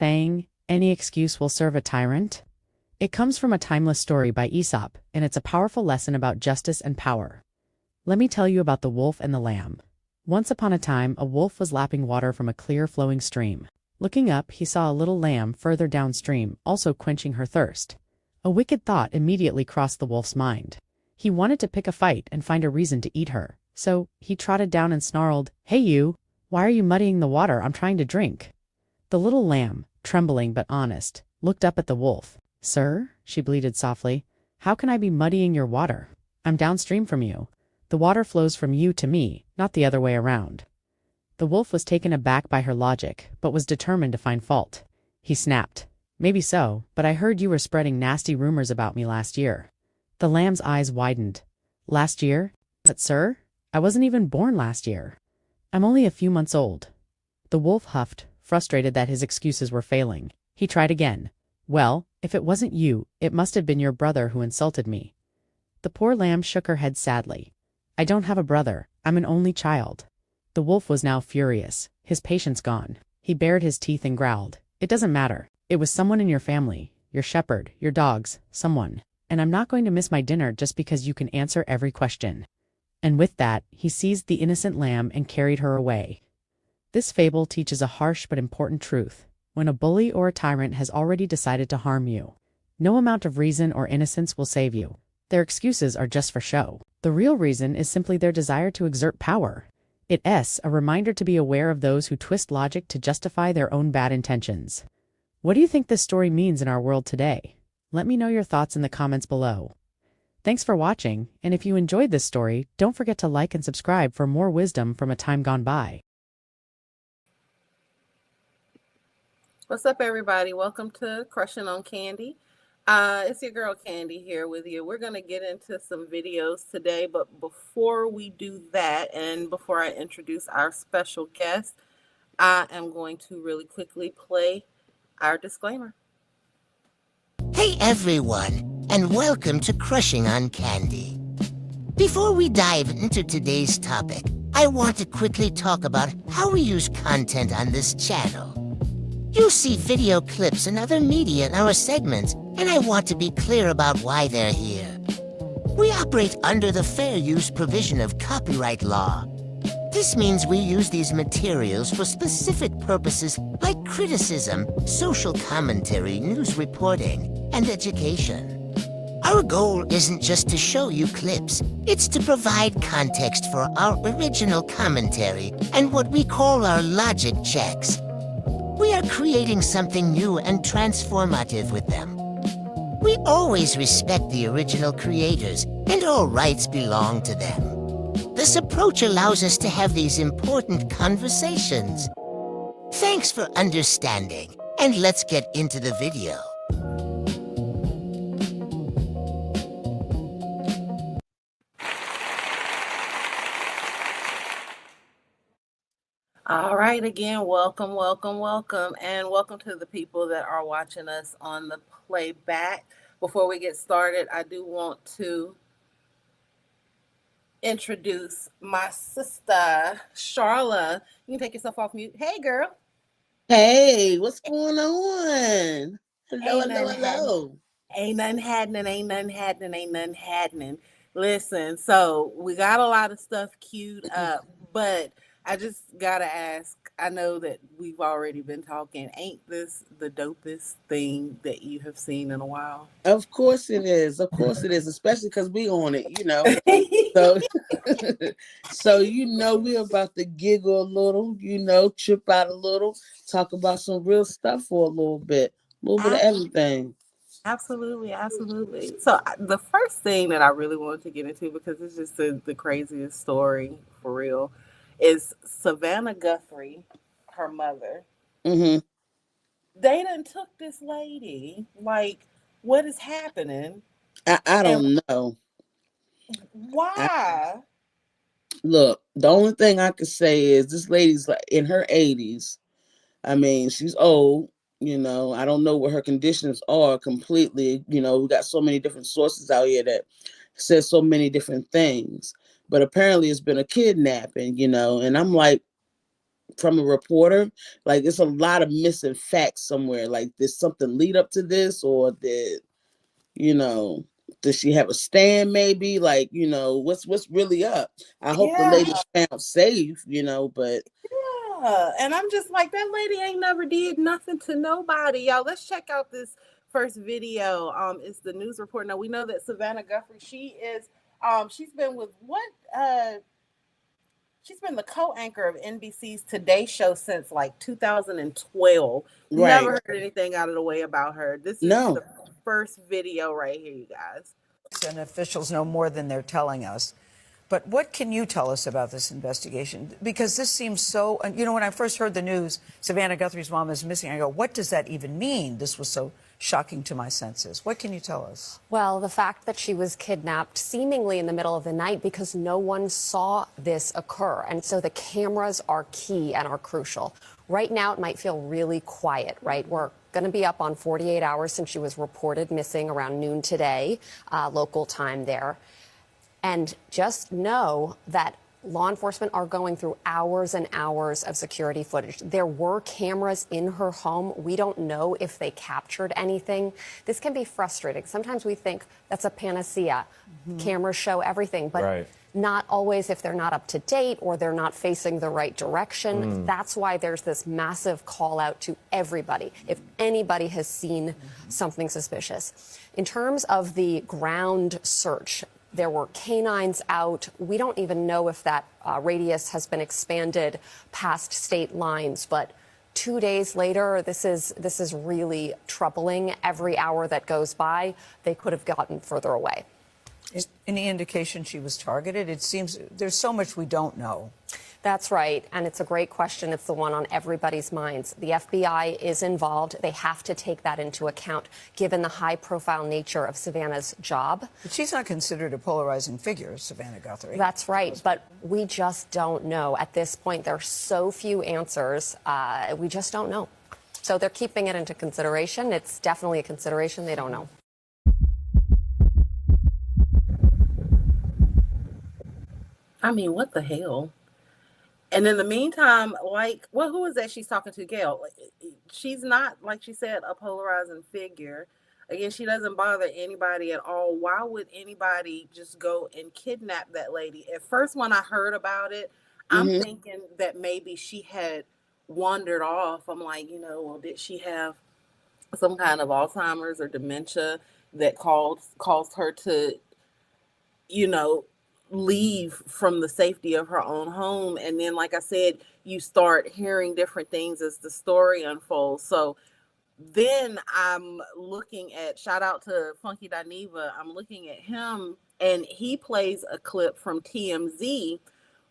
Saying, any excuse will serve a tyrant? It comes from a timeless story by Aesop, and it's a powerful lesson about justice and power. Let me tell you about the wolf and the lamb. Once upon a time, a wolf was lapping water from a clear flowing stream. Looking up, he saw a little lamb further downstream, also quenching her thirst. A wicked thought immediately crossed the wolf's mind. He wanted to pick a fight and find a reason to eat her, so he trotted down and snarled, "Hey you! Why are you muddying the water? I'm trying to drink." The little lamb, trembling but honest, looked up at the wolf. "Sir," she bleated softly, "how can I be muddying your water? I'm downstream from you. The water flows from you to me, not the other way around." The wolf was taken aback by her logic, but was determined to find fault. He snapped, "Maybe so, but I heard you were spreading nasty rumors about me last year." The lamb's eyes widened. "Last year? But sir, I wasn't even born last year. I'm only a few months old." The wolf huffed, frustrated that his excuses were failing. He tried again. "Well, if it wasn't you, it must have been your brother who insulted me." The poor lamb shook her head sadly. "I don't have a brother. I'm an only child." The wolf was now furious, his patience gone. He bared his teeth and growled, "It doesn't matter. It was someone in your family, your shepherd, your dogs, someone. And I'm not going to miss my dinner just because you can answer every question." And with that, he seized the innocent lamb and carried her away. This fable teaches a harsh but important truth. When a bully or a tyrant has already decided to harm you, no amount of reason or innocence will save you. Their excuses are just for show. The real reason is simply their desire to exert power. It's a reminder to be aware of those who twist logic to justify their own bad intentions. What do you think this story means in our world today? Let me know your thoughts in the comments below. Thanks for watching, and if you enjoyed this story, don't forget to like and subscribe for more wisdom from a time gone by. What's up, everybody? Welcome to Crushing on Candy. It's your girl Candy here with you. We're going to get into some videos today, but before we do that, and before I introduce our special guest, I am going to really quickly play our disclaimer. Hey everyone, and welcome to Crushing on Candy. Before we dive into today's topic, I want to quickly talk about how we use content on this channel. You'll see video clips and other media in our segments, and I want to be clear about why they're here. We operate under the fair use provision of copyright law. This means we use these materials for specific purposes like criticism, social commentary, news reporting, and education. Our goal isn't just to show you clips, it's to provide context for our original commentary and what we call our logic checks. We are creating something new and transformative with them. We always respect the original creators, and all rights belong to them. This approach allows us to have these important conversations. Thanks for understanding, and let's get into the video. All right, again, welcome, and welcome to the people that are watching us on the playback. Before we get started, I do want to introduce my sister, Charla. You can take yourself off mute. Hey, girl. Hey, what's going on? Hello, Ain't hello, nothing hello. Ain't nothing happening. Listen, so we got a lot of stuff queued up, but I just gotta ask. I know that we've already been talking. Ain't this the dopest thing that you have seen in a while? Of course it is. Of course it is, especially because we on it, you know. So, so we're about to giggle a little, trip out a little, talk about some real stuff for a little bit of everything. Absolutely. So the first thing that I really wanted to get into, because it's just the craziest story for real, is Savannah Guthrie, her mother. Mm-hmm. They done took this lady. Like, what is happening? I And don't know. why? Look, the only thing I could say is this lady's like in her 80s. I mean, she's old. I don't know what her conditions are completely. We got so many different sources out here that says so many different things. But apparently it's been a kidnapping, and I'm like, from a reporter, like it's a lot of missing facts somewhere. Like there's something lead up to this, or you know, does she have a stand maybe? Like, what's really up? I hope the Yeah. lady's found safe, but Yeah. And I'm just like, that lady ain't never did nothing to nobody. Y'all, let's check out this first video. It's the news report. Now we know that Savannah Guthrie, she's been with she's been the co-anchor of NBC's Today Show since like 2012. right. Never heard anything out of the way about her. This is No. the first video right here, you guys. And officials know more than they're telling us. But what can you tell us about this investigation? Because this seems so, when I first heard the news, Savannah Guthrie's mom is missing, I go, what does that even mean? This was so shocking to my senses. What can you tell us? Well, the fact that she was kidnapped seemingly in the middle of the night because no one saw this occur. And so the cameras are key and are crucial. Right now, it might feel really quiet, right? We're going to be up on 48 hours since she was reported missing around noon today, local time there. And just know that law enforcement are going through hours and hours of security footage. There were cameras in her home. We don't know if they captured anything. This can be frustrating. Sometimes we think that's a panacea. Cameras show everything, but not always if they're not up to date or they're not facing the right direction. That's why there's this massive call out to everybody if anybody has seen something suspicious. In terms of the ground search, there were canines out. We don't even know if that radius has been expanded past state lines, but 2 days later, this is really troubling. Every hour that goes by, they could have gotten further away. Is any indication she was targeted? It seems there's so much we don't know. That's right, and it's a great question. It's the one on everybody's minds. The FBI is involved. They have to take that into account, given the high-profile nature of Savannah's job. But she's not considered a polarizing figure, Savannah Guthrie. That's right, but we just don't know. At this point, there are so few answers. We just don't know. So they're keeping it into consideration. It's definitely a consideration. They don't know. I mean, what the hell? And in the meantime, who is that she's talking to, Gail? She's not, like she said, a polarizing figure. Again, she doesn't bother anybody at all. Why would anybody just go and kidnap that lady? At first, when I heard about it, I'm thinking that maybe she had wandered off. I'm like, well, did she have some kind of Alzheimer's or dementia that caused her to, leave from the safety of her own home? And then, like I said, you start hearing different things as the story unfolds. So then I'm looking at, shout out to Funky Dineva, I'm looking at him and he plays a clip from TMZ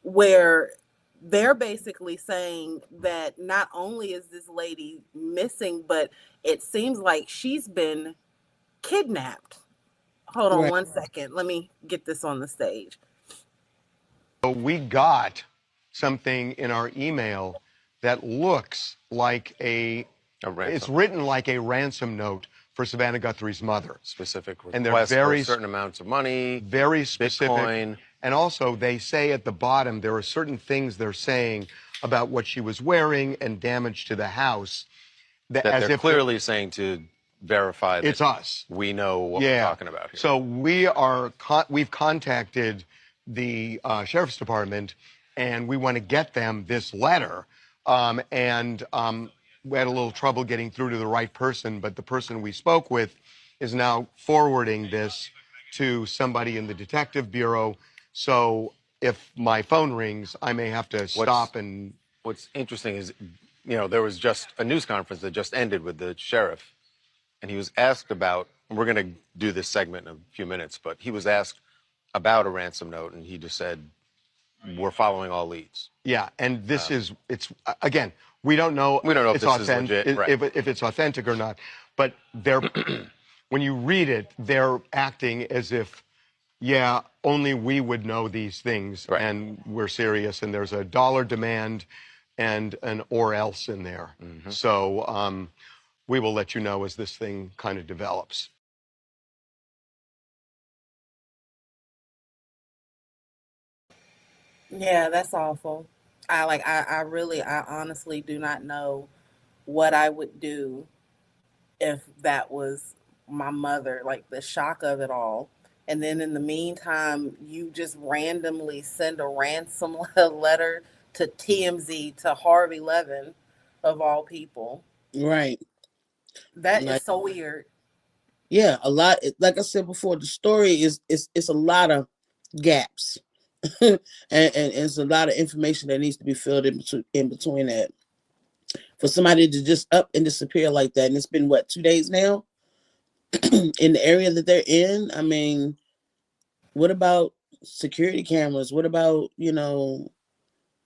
where they're basically saying that not only is this lady missing, but it seems like she's been kidnapped. Hold on 1 second. Let me get this on the stage. So we got something in our email that looks like it's written like a ransom note for Savannah Guthrie's mother. Specific request and they're very for certain amounts of money, very specific. Bitcoin. And also they say at the bottom, there are certain things they're saying about what she was wearing and damage to the house. That they're clearly saying to verify that it's us. We know what we're talking about here. So we've contacted the sheriff's department, and we want to get them this letter. We had a little trouble getting through to the right person, but the person we spoke with is now forwarding this to somebody in the detective bureau. So if my phone rings, I may have to stop and... What's interesting is, there was just a news conference that just ended with the sheriff, and he was asked about, and we're going to do this segment in a few minutes, but he was asked about a ransom note, and he just said, we're following all leads. Yeah, and this it's again, we don't know. We don't know if it's this is authentic, legit, right. if it's authentic or not. But they're when you read it, they're acting as if, yeah, only we would know these things, Right. and we're serious. And there's a dollar demand and an or else in there. So we will let you know as this thing kind of develops. Yeah, that's awful. I honestly do not know what I would do if that was my mother, like the shock of it all. And then in the meantime, you just randomly send a ransom letter to TMZ, to Harvey Levin, of all people. Right. That Like, is so weird. yeah, a lot. Like I said before, the story is it's a lot of gaps, and it's a lot of information that needs to be filled in between that. For somebody to just up and disappear like that, and it's been what, 2 days now in the area that they're in. I mean, what about security cameras? What about,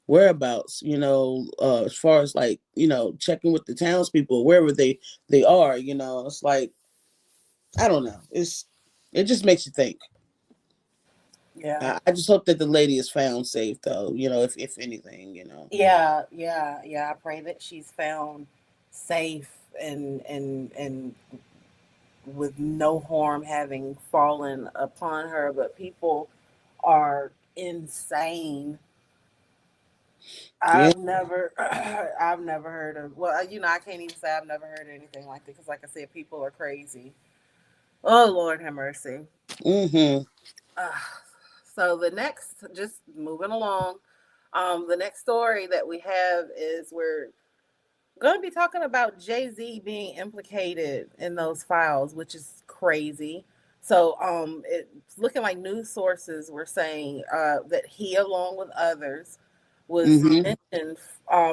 whereabouts? As far as like, checking with the townspeople wherever they are. It's like, I don't know. It just makes you think. Yeah. I just hope that the lady is found safe, though. If anything. Yeah. I pray that she's found safe and with no harm having fallen upon her. But people are insane. Yeah. I've never heard of. Well, I can't even say I've never heard of anything like this because, like I said, people are crazy. Oh, Lord have mercy. Mm-hmm. So the next, just moving along, the next story that we have is we're going to be talking about Jay-Z being implicated in those files, which is crazy. So it's looking like news sources were saying that he, along with others, was mentioned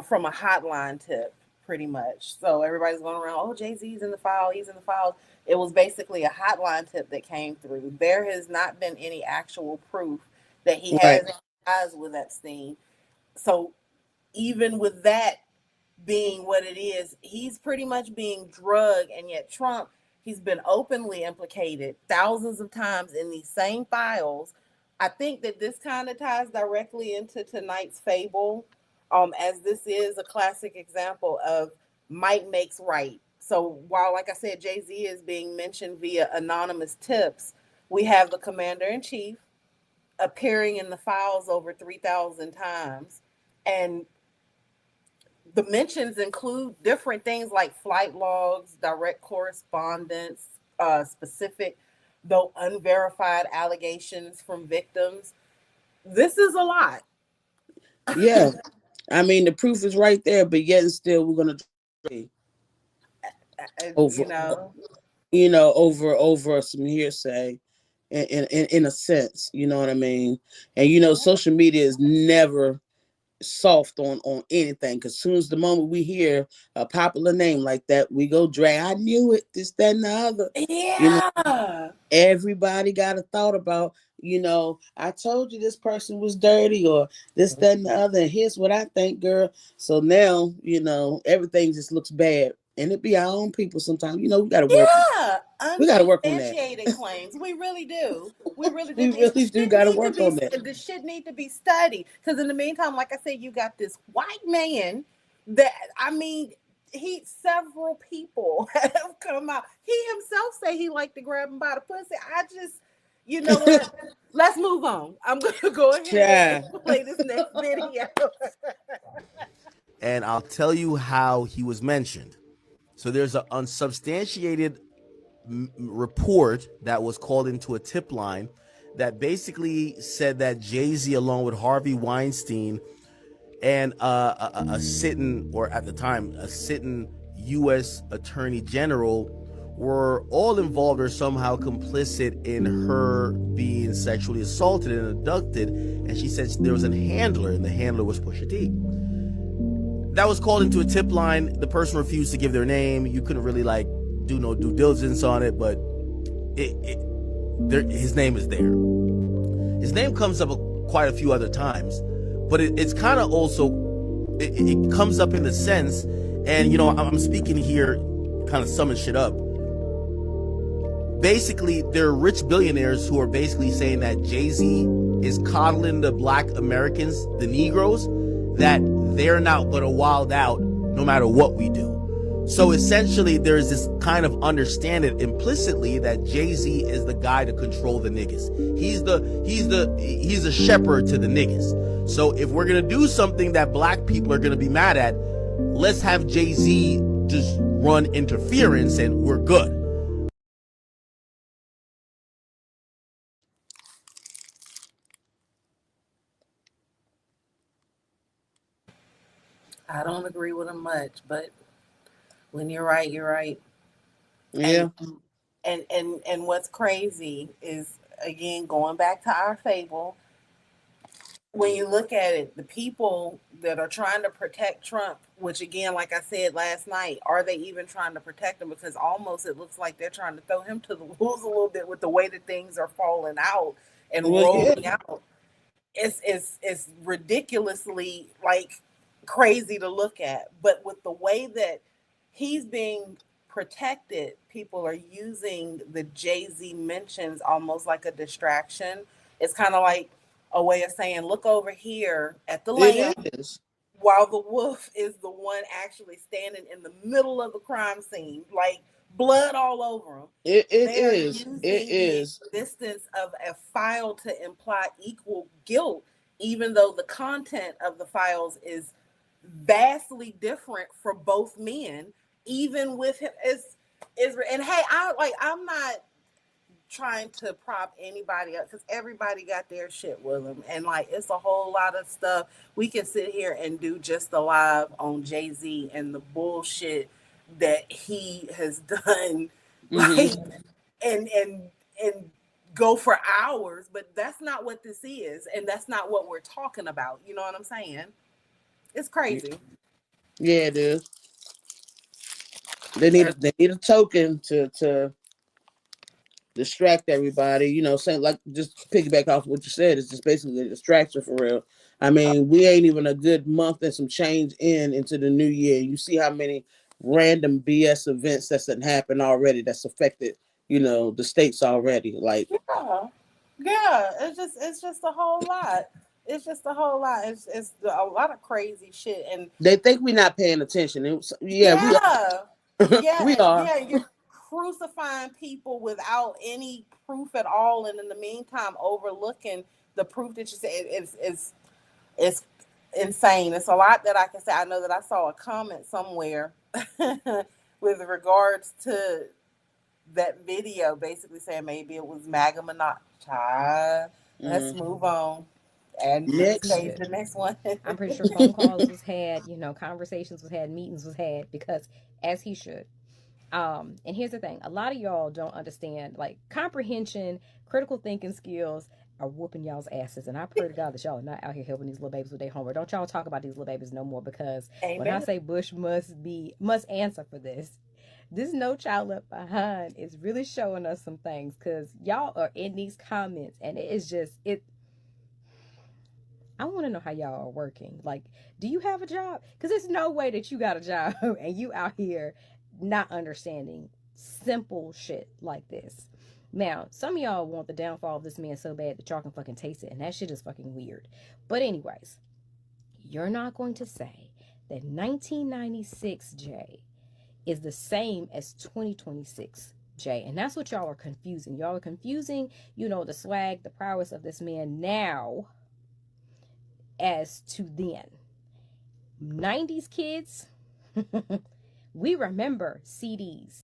from a hotline tip, pretty much. So everybody's going around, oh, Jay-Z's in the file, he's in the files. It was basically a hotline tip that came through. There has not been any actual proof that he has any ties with Epstein. So even with that being what it is, he's pretty much being drugged, and yet Trump, he's been openly implicated thousands of times in these same files. I think that this kind of ties directly into tonight's fable, as this is a classic example of might makes right. So while, like I said, Jay-Z is being mentioned via anonymous tips, we have the commander-in-chief appearing in the files over 3,000 times. And the mentions include different things like flight logs, direct correspondence, specific, though unverified allegations from victims. This is a lot. Yeah. I mean, the proof is right there, but yet and still we're going to over some hearsay in a sense, you know what I mean? And social media is never soft on anything, because soon as the moment we hear a popular name like that, we go drag, I knew it, this, that, and the other. Yeah. Everybody got a thought about, I told you this person was dirty, or this, that, and the other, and here's what I think, girl. So now, everything just looks bad. And it be our own people sometimes. We got to work. Yeah, we got to work on that. Unsubstantiated claims. We really do. We really do. We really do got to work on that. The shit need to be studied. Because in the meantime, like I said, you got this white man that, several people have come out. He himself say he liked to grab him by the pussy. I just, you know what? Let's move on. I'm going to go ahead and play this next video. And I'll tell you how he was mentioned. So there's an unsubstantiated report that was called into a tip line that basically said that Jay-Z, along with Harvey Weinstein and a sitting U.S. Attorney General, were all involved or somehow complicit in her being sexually assaulted and abducted. And she said there was a handler, and the handler was Pusha T. That was called into a tip line. The person refused to give their name. You couldn't really do no due diligence on it, but his name is there. His name comes up quite a few other times. but it's kind of also it comes up in the sense, and I'm speaking here, kind of summing shit up. Basically, there are rich billionaires who are basically saying that Jay-Z is coddling the black Americans, the Negroes, that they're not going to wild out no matter what we do. So essentially, there's this kind of understanding implicitly that Jay-Z is the guy to control the niggas. He's the shepherd to the niggas. So if we're going to do something that black people are going to be mad at, let's have Jay-Z just run interference and we're good. I don't agree with him much, but when you're right, you're right. Yeah. And what's crazy is, again, going back to our fable, when you look at it, the people that are trying to protect Trump, which again, like I said last night, are they even trying to protect him? Because almost it looks like they're trying to throw him to the wolves a little bit with the way that things are falling out and rolling out. It's ridiculously like crazy to look at. But with the way that he's being protected, people are using the Jay-Z mentions almost like a distraction. It's kind of like a way of saying, look over here at the lamb, while the wolf is the one actually standing in the middle of the crime scene, like blood all over him. It is. The existence of a file to imply equal guilt, even though the content of the files is vastly different for both men, even with him and hey, I'm not trying to prop anybody up because everybody got their shit with them, and like it's a whole lot of stuff we can sit here and do just a live on Jay-Z and the bullshit that he has done, like and go for hours, but that's not what this is, and that's not what we're talking about. You know what I'm saying? It's crazy. Yeah, it is. They need a token to distract everybody, saying like just piggyback off what you said. It's just basically a distraction for real. I mean, we ain't even a good month and some change into the new year. You see how many random BS events that's happened already that's affected, the states already. Like yeah, it's just a whole lot. It's just a whole lot. It's a lot of crazy shit, and they think we're not paying attention. We are. We are. Yeah, you're crucifying people without any proof at all, and in the meantime, overlooking the proof that you say it's insane. It's a lot that I can say. I know that I saw a comment somewhere with regards to that video, basically saying maybe it was MAGA Minaj. Let's move on. And the next one. I'm pretty sure phone calls was had, conversations was had, meetings was had, because as he should. And here's the thing: a lot of y'all don't understand, like, comprehension, critical thinking skills are whooping y'all's asses. And I pray to God that y'all are not out here helping these little babies with their homework. Don't y'all talk about these little babies no more, because when I say Bush must answer for this. This No Child Left Behind is really showing us some things, because y'all are in these comments, and it is just I want to know how y'all are working. Like, do you have a job? Because there's no way that you got a job and you out here not understanding simple shit like this. Now, some of y'all want the downfall of this man so bad that y'all can fucking taste it, and that shit is fucking weird. But anyways, you're not going to say that 1996 Jay is the same as 2026 Jay. And that's what y'all are confusing. Y'all are confusing, the swag, the prowess of this man now as to then. 90s kids, we remember CDs.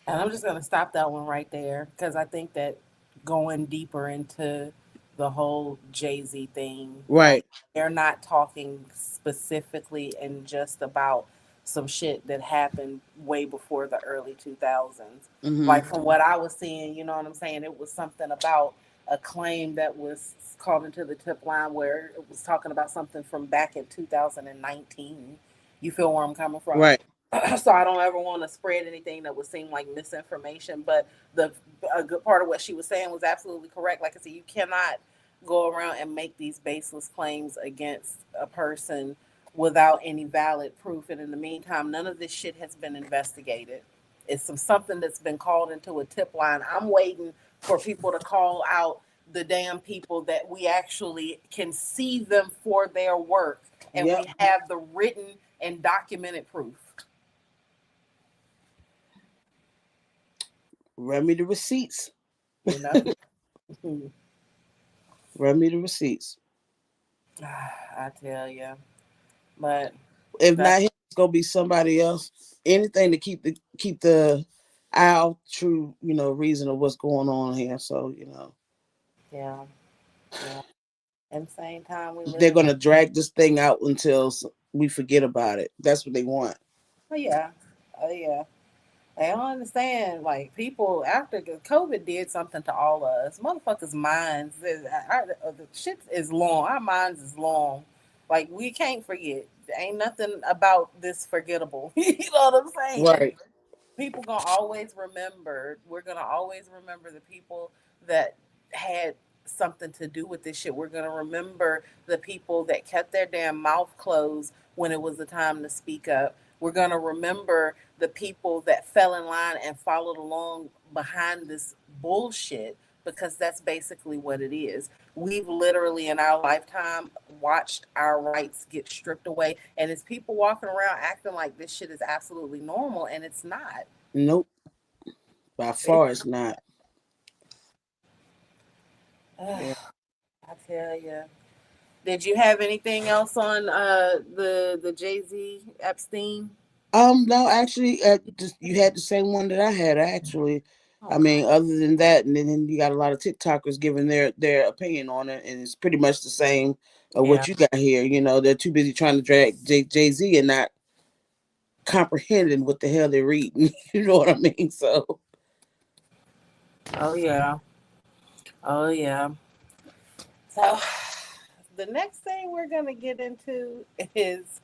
And I'm just going to stop that one right there, because I think that going deeper into the whole Jay-Z thing, right? They're not talking specifically and just about some shit that happened way before the early 2000s. Like, from what I was seeing, you know what I'm saying? It was something about a claim that was called into the tip line where it was talking about something from back in 2019. You feel where I'm coming from? Right. So I don't ever want to spread anything that would seem like misinformation, but a good part of what she was saying was absolutely correct. Like I said, you cannot go around and make these baseless claims against a person without any valid proof. And in the meantime, none of this shit has been investigated. It's something that's been called into a tip line. I'm waiting for people to call out the damn people that we actually can see them for their work, and Yep. we have the written and documented proof. Run me the receipts. You know? Run me the receipts. I tell you. But if not him, it's gonna be somebody else. Anything to keep the our true, reason of what's going on here. So, yeah. At the same time, they're gonna drag this thing out until we forget about it. That's what they want. Oh yeah. They don't understand. Like, people after COVID did something to all of us. Motherfuckers' minds, the shit is long. Our minds is long. Like, we can't forget. There ain't nothing about this forgettable. You know what I'm saying? Right. People gonna always remember. We're gonna always remember the people that had something to do with this shit. We're gonna remember the people that kept their damn mouth closed when it was the time to speak up. We're gonna remember the people that fell in line and followed along behind this bullshit, because that's basically what it is. We've literally in our lifetime watched our rights get stripped away, and it's people walking around acting like this shit is absolutely normal, and it's not. Nope. By far, it's not. I tell you. Did you have anything else on the Jay-Z Epstein? No, actually, you had the same one that I had. Actually, I mean, other than that, and then you got a lot of TikTokers giving their opinion on it, and it's pretty much the same of what you got here. They're too busy trying to drag Jay-Z and not comprehending what the hell they're reading. You know what I mean? So. Oh yeah. So the next thing we're gonna get into is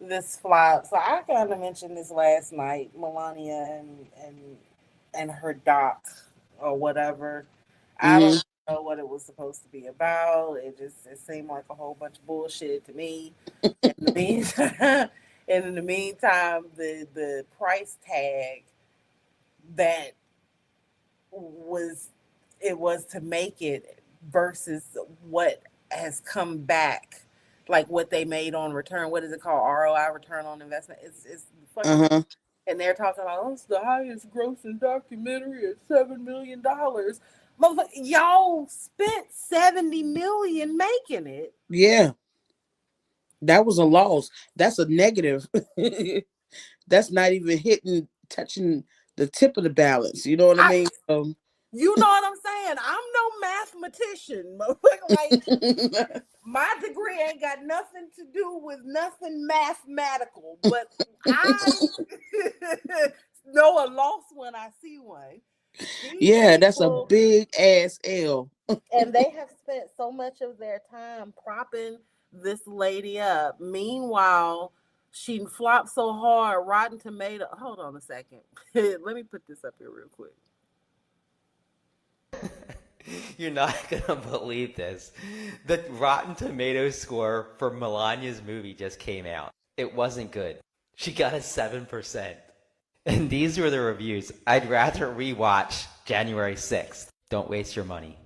this flop. So I kind of mentioned this last night, Melania and her doc or whatever. I don't know what it was supposed to be about. It seemed like a whole bunch of bullshit to me. In the meantime, the price tag that was to make it versus what has come back, like what they made on return. What is it called? ROI, return on investment. It's fucking. And they're talking about, oh, it's the highest grossing documentary at $7 million. Motherfucker, y'all spent $70 million making it. Yeah. That was a loss. That's a negative. That's not even touching the tip of the balance. You know what I mean? You know what I'm saying? I'm no mathematician. Like, my degree ain't got nothing to do with nothing mathematical, but I know a loss when I see one. Yeah, that's a big ass L. And they have spent so much of their time propping this lady up. Meanwhile, she flopped so hard, Rotten Tomato. Hold on a second. Let me put this up here real quick. You're not gonna believe this. The Rotten Tomatoes score for Melania's movie just came out. It wasn't good. She got a 7%. And these were the reviews. I'd rather rewatch January 6th. Don't waste your money.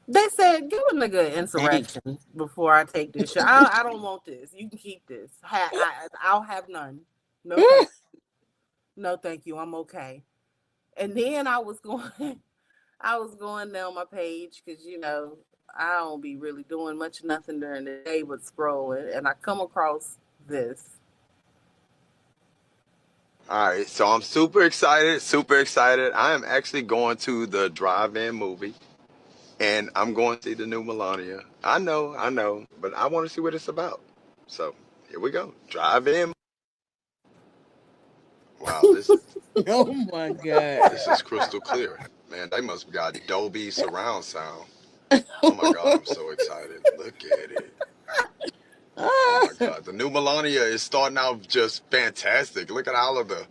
They said, give a nigga insurrection before I take this shit. I don't want this. You can keep this. I'll have none. No, thank you. No, thank you. I'm okay. And then I was going down my page because, I don't be really doing nothing during the day but scrolling. And I come across this. All right, so I'm super excited. I am actually going to the drive-in movie, and I'm going to see the new Melania. I know, but I want to see what it's about. So here we go, drive-in. Wow, this is oh my God. This is crystal clear. Man, they must have got Dolby surround sound. Oh my God, I'm so excited. Look at it. Oh my God, the new Melania is starting out just fantastic. Look at all of the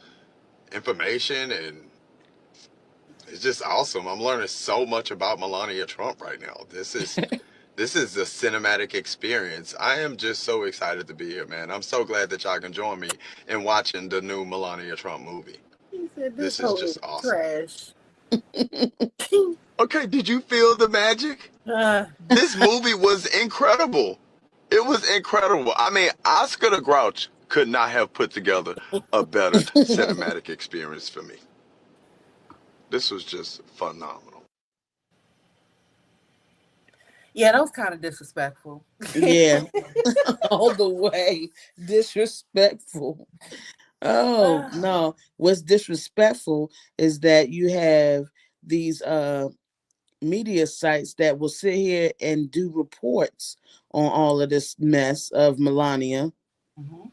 information, and It's just awesome. I'm learning so much about Melania Trump right now. This is a cinematic experience. I am just so excited to be here, man. I'm so glad that y'all can join me in watching the new Melania Trump movie. He said This this is hoe just is awesome. trash. Okay, did you feel the magic? This movie was incredible. It was incredible. I mean, Oscar the Grouch could not have put together a better cinematic experience for me. This was just phenomenal. Yeah, that was kind of disrespectful. Yeah, all the way disrespectful. Oh no, what's disrespectful is that you have these media sites that will sit here and do reports on all of this mess of Melania.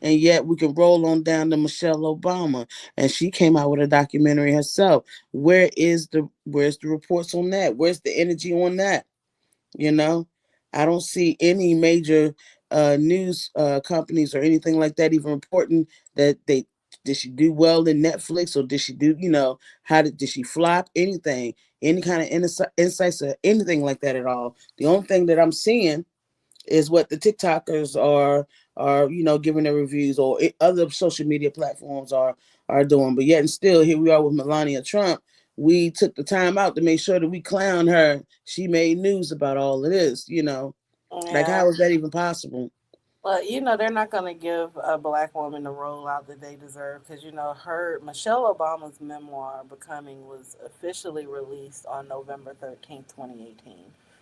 And yet we can roll on down to Michelle Obama, and she came out with a documentary herself. Where's the reports on that? Where's the energy on that? You know, I don't see any major news companies or anything like that even reporting that did she do well in Netflix, or did she do, did she flop, anything, any kind of insights or anything like that at all. The only thing that I'm seeing is what the TikTokers are giving their reviews, or other social media platforms are doing. But yet and still, here we are with Melania Trump. We took the time out to make sure that we clown her. She made news about all of this, Like, how is that even possible? Well, they're not going to give a black woman the rollout that they deserve, because, Michelle Obama's memoir, Becoming, was officially released on November 13th, 2018.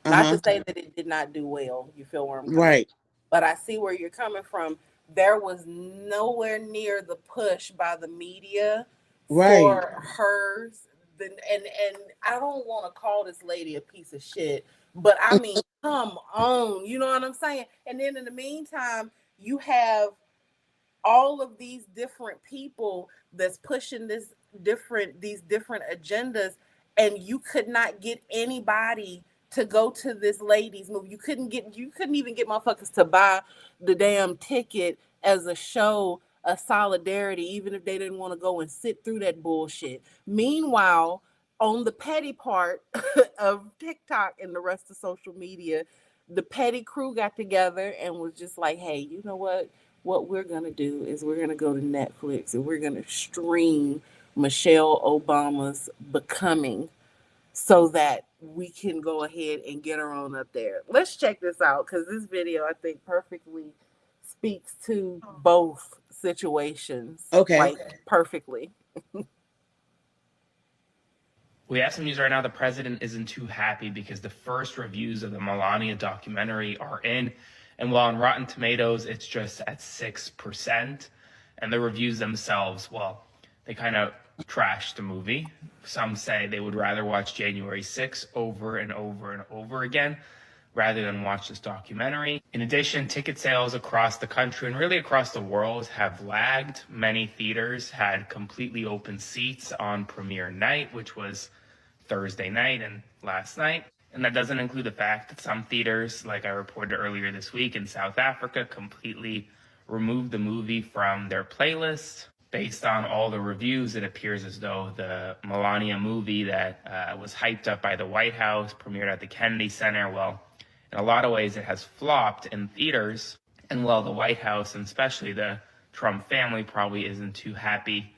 Not to say that it did not do well. You feel where I'm coming right. from. But I see where you're coming from. There was nowhere near the push by the media for hers. And I don't want to call this lady a piece of shit, but I mean, come on, you know what I'm saying? And then in the meantime, you have all of these different people that's pushing these different agendas, and you could not get anybody to go to this lady's movie. You couldn't even get motherfuckers to buy the damn ticket as a show of solidarity, even if they didn't want to go and sit through that bullshit. Meanwhile, on the petty part of TikTok and the rest of social media, the petty crew got together and was just like, hey, you know what? What we're going to do is we're going to go to Netflix and we're going to stream Michelle Obama's Becoming so that we can go ahead and get her on up there. Let's check this out, because this video, I think, perfectly speaks to both situations. Okay. Like, perfectly. We have some news right now. The president isn't too happy because the first reviews of the Melania documentary are in. And while on Rotten Tomatoes, it's just at 6%. And the reviews themselves, well, they kind of trashed the movie. Some say they would rather watch January 6th over and over and over again rather than watch this documentary. In addition, ticket sales across the country and really across the world have lagged. Many theaters had completely open seats on premiere night, which was Thursday night and last night. And that doesn't include the fact that some theaters, like I reported earlier this week in South Africa, completely removed the movie from their playlist. Based on all the reviews, it appears as though the Melania movie that was hyped up by the White House, premiered at the Kennedy Center, well, in a lot of ways it has flopped in theaters. And while the White House, and especially the Trump family, probably isn't too happy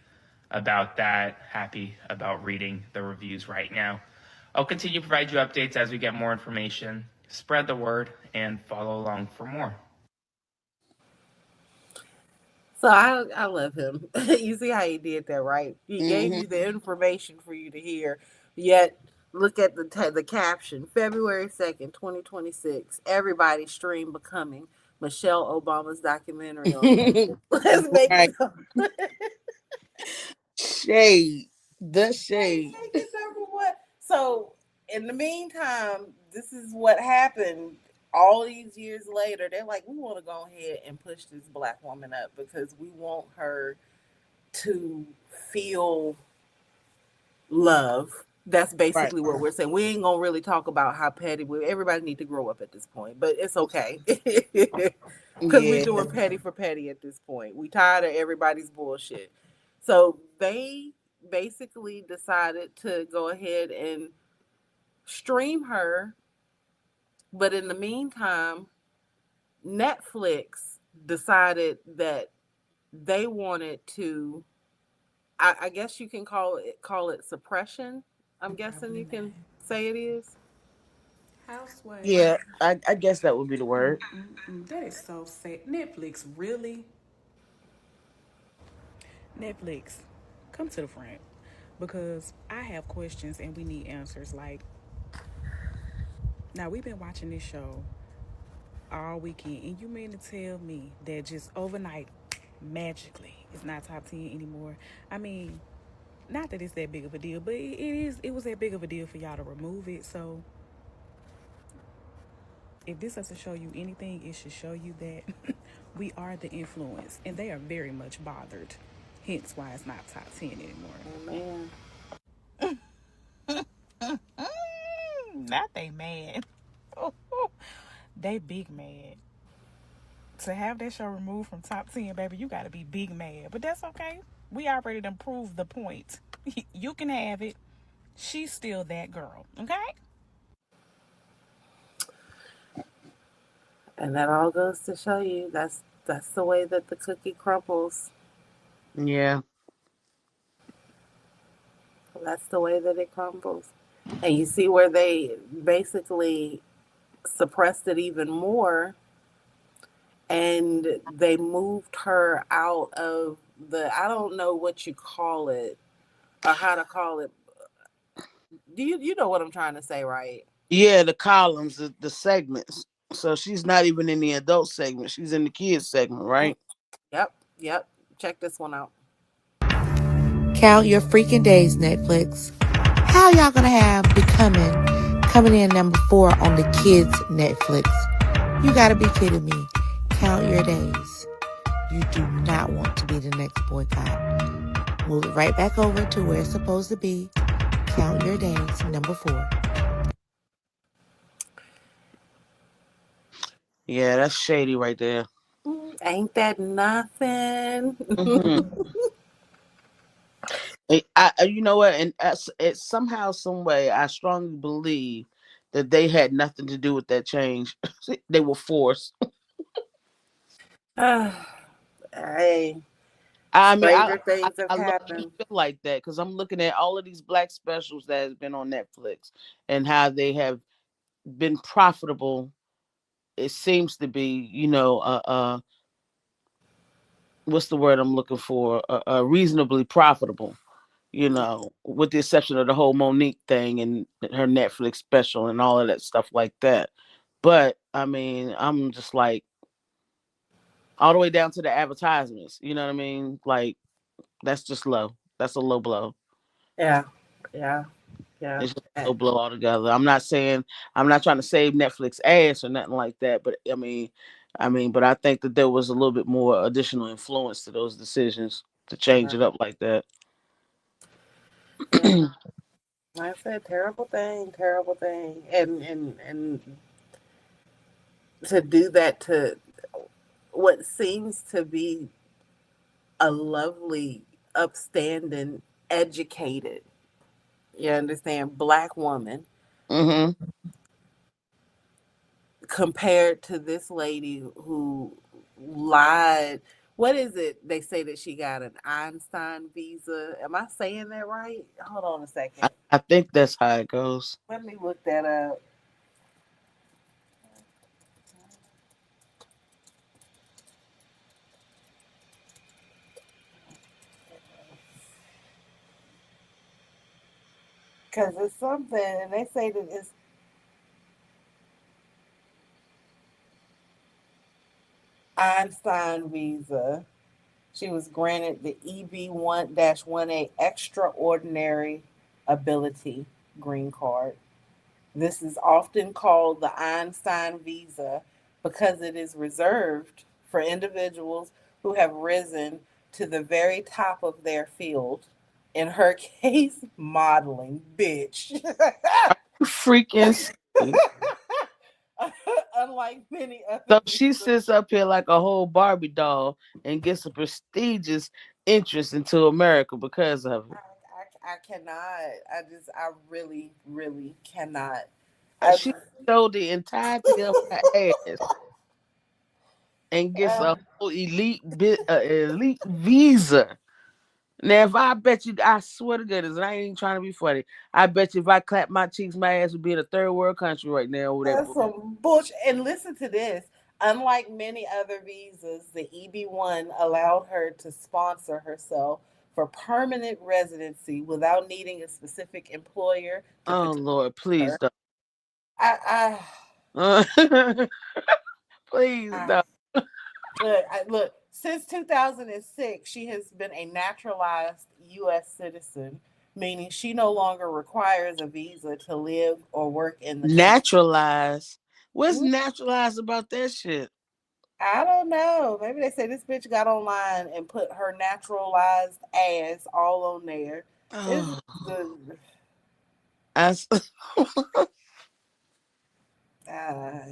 about that, happy about reading the reviews right now. I'll continue to provide you updates as we get more information. Spread the word and follow along for more. So I love him. You see how he did that, right? He gave you the information for you to hear, yet look at the caption. February 2nd, 2026. Everybody stream Becoming, Michelle Obama's documentary on Let's make it shade. The shade. So in the meantime, this is what happened. All these years later, they're like, we want to go ahead and push this black woman up because we want her to feel love. That's basically what we're saying. We ain't gonna really talk about how petty everybody need to grow up at this point, but it's okay. Because we're doing petty for petty at this point. We tired of everybody's bullshit. So they basically decided to go ahead and stream her. But in the meantime, Netflix decided that they wanted to, I guess you can call it suppression. I'm guessing you can say it is. Housewife. Yeah, I guess that would be the word. That is so sad. Netflix, really? Netflix, come to the front. Because I have questions and we need answers. Like, now we've been watching this show all weekend, and you mean to tell me that just overnight, magically, it's not top 10 anymore? I mean, not that it's that big of a deal, but it was that big of a deal for y'all to remove it. So if this doesn't show you anything, it should show you that we are the influence, and they are very much bothered. Hence why it's not top 10 anymore. Oh, man. Not they mad. They big mad. To have that show removed from top 10, baby, you gotta be big mad. But that's okay. We already done proved the point. You can have it. She's still that girl, okay? And that all goes to show you that's the way that the cookie crumbles. Yeah. That's the way that it crumbles. And you see where they basically suppressed it even more, and they moved her out of the, I don't know what you call it or how to call it. Do you know what I'm trying to say, right? Yeah, the columns, the segments. So she's not even in the adult segment. She's in the kids segment, right? Yep. Check this one out. Count your freaking days, Netflix. How y'all gonna have Becoming coming in number 4 on the kids Netflix? You gotta be kidding me. Count your days. You do not want to be the next boycott. Move it right back over to where it's supposed to be. Count your days, number 4. Yeah, that's shady right there. Ain't that nothing? Mm-hmm. You know what? And it somehow, some way, I strongly believe that they had nothing to do with that change. They were forced. Hey, I mean, stranger things have I love happened. feel like that because I'm looking at all of these black specials that has been on Netflix and how they have been profitable. It seems to be, what's the word I'm looking for? Reasonably profitable. With the exception of the whole Monique thing and her Netflix special and all of that stuff like that. But I mean, I'm just like all the way down to the advertisements. You know what I mean? Like that's just low. That's a low blow. Yeah. It's just a low blow altogether. I'm not trying to save Netflix ass or nothing like that. But but I think that there was a little bit more additional influence to those decisions to change it up like that. Yeah. Like I said, terrible thing, and to do that to what seems to be a lovely, upstanding, educated, you understand, black woman, compared to this lady who lied. What is it? They say that she got an Einstein visa. Am I saying that right? Hold on a second. I think that's how it goes. Let me look that up. Because it's something, and they say that it's Einstein visa. She was granted the EB-1-1A Extraordinary Ability Green Card. This is often called the Einstein visa because it is reserved for individuals who have risen to the very top of their field. In her case, modeling, bitch. Freaking. Unlike many other. So she sits up here like a whole Barbie doll and gets a prestigious interest into America because of it. I I cannot. I really, really cannot. She showed the entirety of her ass and gets a whole elite visa. Now, if I bet you, I swear to goodness, and I ain't trying to be funny. I bet you if I clap my cheeks, my ass would be in a third world country right now over that. That's some bullshit. And listen to this. Unlike many other visas, the EB-1 allowed her to sponsor herself for permanent residency without needing a specific employer to Oh protect Lord, please her. don't. I Please I, don't. look, since 2006, she has been a naturalized U.S. citizen, meaning she no longer requires a visa to live or work in the country. Naturalized. What's naturalized about that shit? I don't know. Maybe they say this bitch got online and put her naturalized ass all on there. It's Oh, the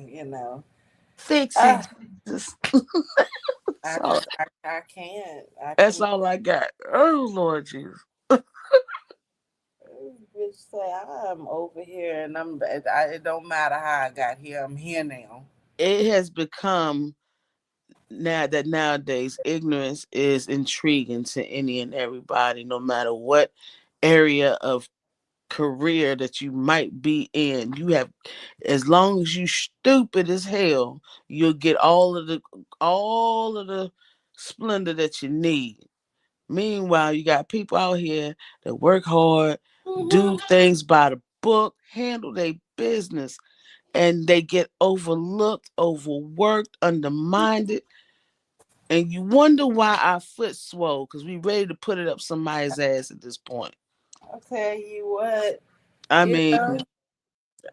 you know. fix it, Uh, Jesus. I all, just I can't. I that's can't. all I got. Oh Lord Jesus. Bitch say I'm over here and it don't matter how I got here. I'm here now. It has become nowadays ignorance is intriguing to any and everybody, no matter what area of career that you might be in. You have, as long as you stupid as hell, you'll get all of the splendor that you need. Meanwhile, you got people out here that work hard, do things by the book, handle their business, and they get overlooked, overworked, undermined, and you wonder why our foot swole, because we ready to put it up somebody's ass at this point. I'll tell you what, I you mean, know,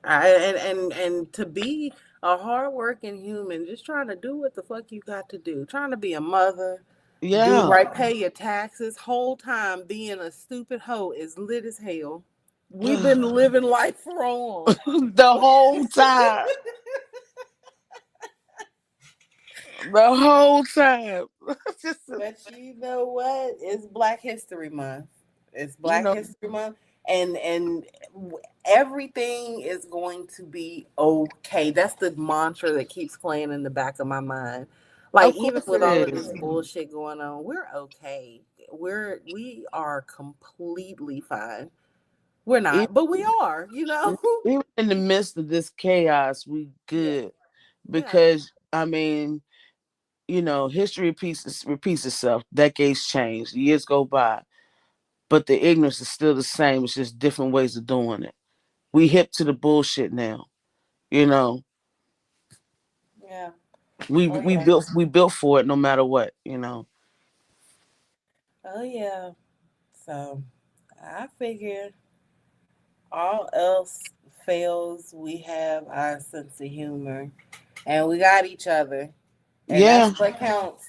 and to be a hardworking human, just trying to do what the fuck you got to do, trying to be a mother, do yeah. right, pay your taxes, whole time being a stupid hoe is lit as hell. We've been living life wrong. The whole time. The whole time. But you know what? It's Black History Month. It's You Black know, History Month, and everything is going to be okay. That's the mantra that keeps playing in the back of my mind. Like of even course with it all of is. this bullshit going on, we're okay. We are completely fine. We're Even, not, but we are. You know. even in the midst of this chaos, we Yeah. good. Yeah. Because I mean, history repeats itself. Decades change, years go by, but the ignorance is still the same. It's just different ways of doing it. We hip to the bullshit now. You know, Yeah. we Oh we yeah. built we built for it no matter what. You know. Oh yeah. So I figured all else fails, we have our sense of humor and we got each other. And Yeah. that's what counts.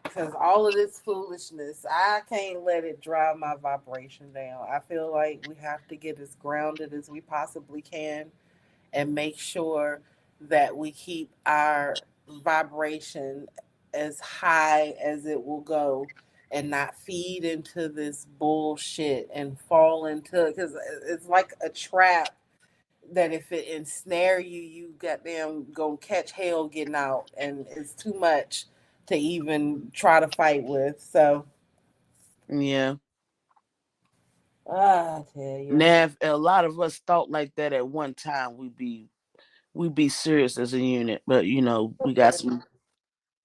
Because all of this foolishness, I can't let it drive my vibration down. I feel like we have to get as grounded as we possibly can and make sure that we keep our vibration as high as it will go and not feed into this bullshit and fall into it because it's like a trap that if it ensnare you, you goddamn go catch hell getting out, and it's too much to even try to fight with. So, Yeah. I tell you. Now, if a lot of us thought like that at one time, we'd be serious as a unit. But we got some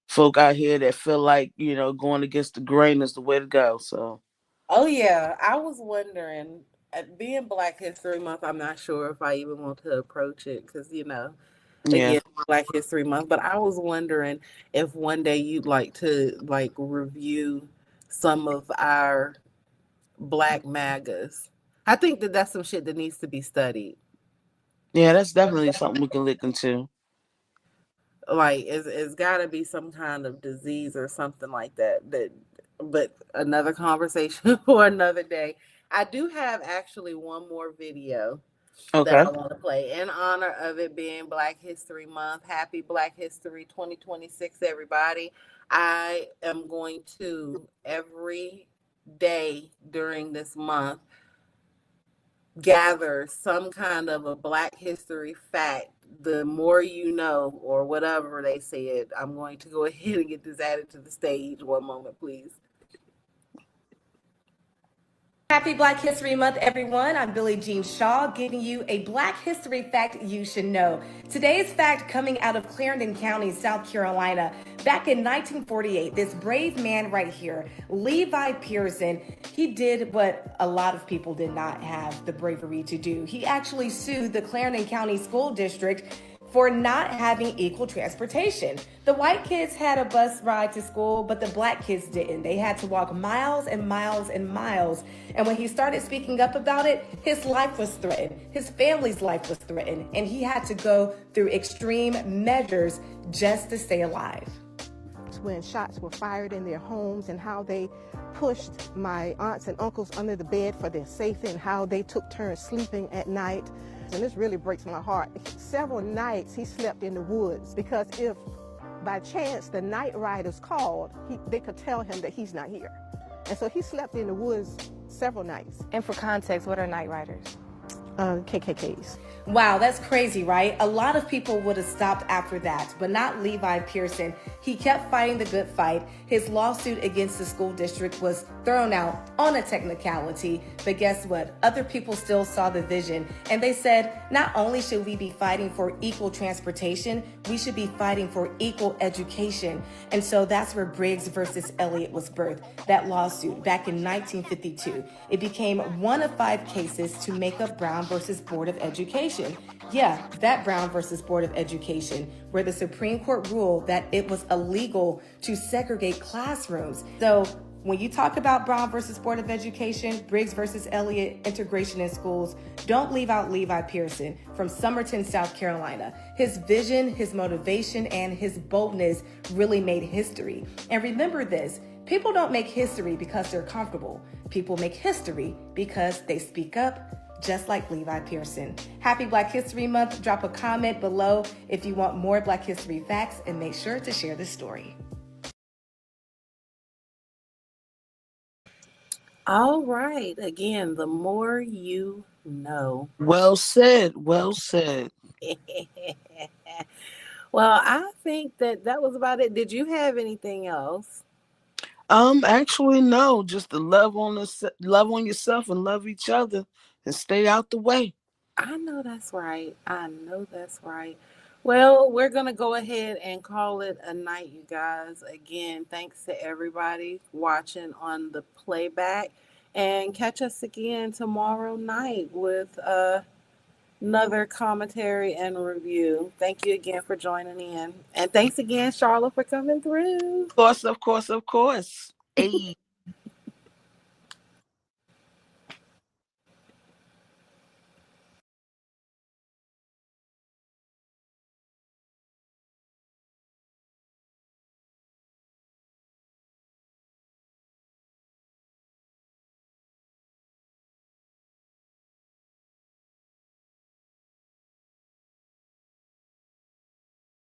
folk out here that feel like going against the grain is the way to go. So Oh yeah, I was wondering. At being Black History Month, I'm not sure if I even want to approach it because yeah, again, Black History Month. But I was wondering if one day you'd like to review some of our Black MAGAs. I think that that's some shit that needs to be studied. yeah, that's definitely something we can look into. Like it's got to be some kind of disease or something like that. But another conversation for another day. I do have actually one more video that Okay. I want to play in honor of it being Black History Month. Happy Black History 2026, everybody. I am going to every day during this month gather some kind of a Black History fact, the more you know, or whatever they said. I'm going to go ahead and get this added to the stage. One moment, please. Happy Black History Month, everyone. I'm Billie Jean Shaw, giving you a Black History fact you should know. Today's fact coming out of Clarendon County, South Carolina. Back in 1948, this brave man right here, Levi Pearson, he did what a lot of people did not have the bravery to do. He actually sued the Clarendon County School District for not having equal transportation. The white kids had a bus ride to school, but the Black kids didn't. They had to walk miles and miles and miles. And when he started speaking up about it, his life was threatened. His family's life was threatened. And he had to go through extreme measures just to stay alive. When shots were fired in their homes, and how they pushed my aunts and uncles under the bed for their safety, and how they took turns sleeping at night. And this really breaks my heart. Several nights he slept in the woods, because if by chance the night riders called, they could tell him that he's not here. And so he slept in the woods several nights. And for context, what are night riders? KKKs. Wow, that's crazy, right? A lot of people would have stopped after that, but not Levi Pearson. He kept fighting the good fight. His lawsuit against the school district was thrown out on a technicality, but guess what? Other people still saw the vision, and they said, not only should we be fighting for equal transportation, we should be fighting for equal education. And so that's where Briggs versus Elliott was birthed, that lawsuit back in 1952. It became one of 5 cases to make up Brown versus Board of Education. Yeah, that Brown versus Board of Education, where the Supreme Court ruled that it was illegal to segregate classrooms. So when you talk about Brown versus Board of Education, Briggs versus Elliott, integration in schools, don't leave out Levi Pearson from Summerton, South Carolina. His vision, his motivation, and his boldness really made history. And remember this, people don't make history because they're comfortable. People make history because they speak up, just like Levi Pearson. Happy Black History Month. Drop a comment below if you want more Black History facts, and make sure to share this story. All right. Again, the more you know. Well said. Well said. Well, I think that was about it. Did you have anything else? Actually, no. Just to love on yourself and love each other and stay out the way. I know that's right. I know that's right. Well, we're going to go ahead and call it a night, you guys. Again, thanks to everybody watching on the playback. And catch us again tomorrow night with another commentary and review. Thank you again for joining in. And thanks again, Charlotte, for coming through. Of course. Hey.